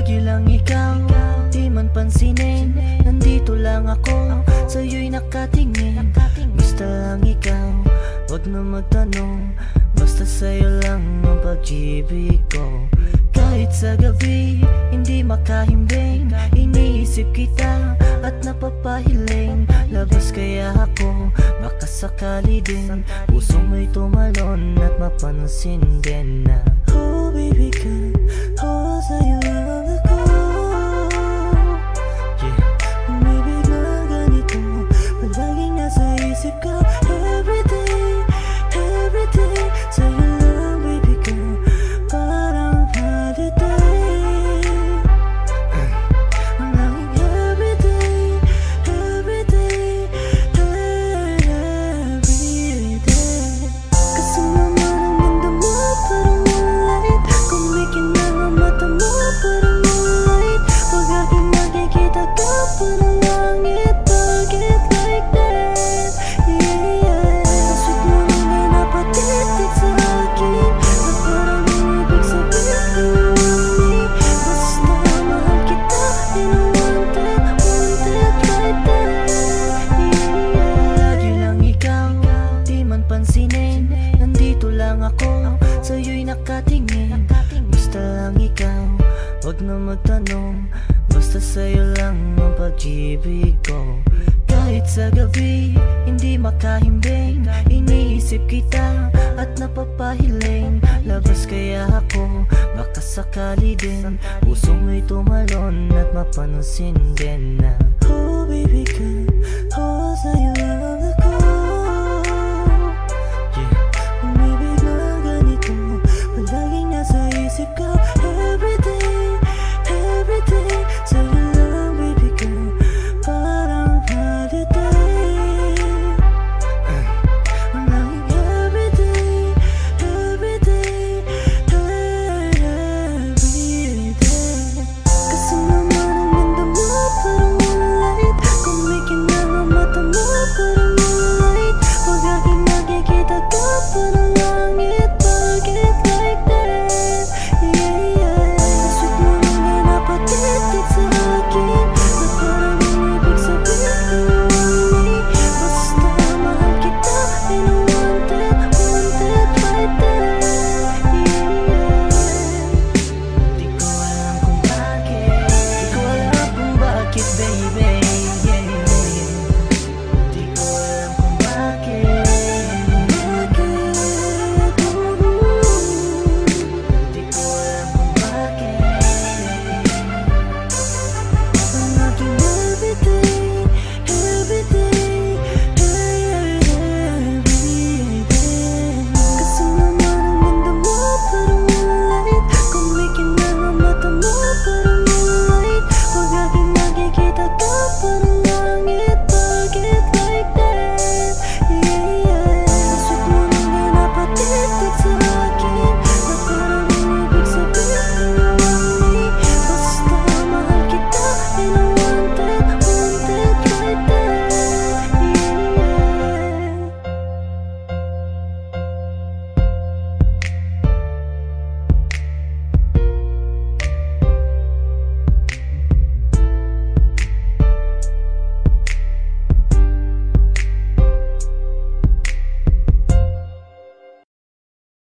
Lagi lang ikaw, di man pansinin. Nandito lang ako, sa'yo'y nakatingin. Basta lang ikaw, wag na magtanong. Basta sa'yo lang ang pag-ibig ko. Kahit sa gabi, hindi makahimbing. Iniisip kita at napapahiling. Labas kaya ako, baka sakali din. Puso mo'y tumalon at mapansin din na oh baby girl, oh sa'yo lang ako. Yeah, umibig na ganito, palaging nasa isip ka. Everyday, everyday, sa'yo lang baby girl, parang holiday. Palaging everyday, everyday, everyday. Kasi naman ang ganda mo parang moonlight. Kumikinang ang mata mo parang moonlight. Pag aking makikita ka parang langit. Bakit like that? Yeah, yeah. Ang sweet mo nang may napatitig sa akin, na parang umibig sabihin me. Basta mahal kita and I want it right there. Yeah, yeah. Lagi lang ikaw, di man pansinin. Nandito lang ako, sa'yo'y nakatingin. Basta lang ikaw, wag na magtanong. Basta sa'yo lang ang pag-ibig ko. Kahit sa gabi, hindi makahimbing. Iniisip kita at napapahiling. Labas kaya ako, baka sakali din. Puso mo'y tumalon at mapansin din na oh baby girl, oh sa'yo lang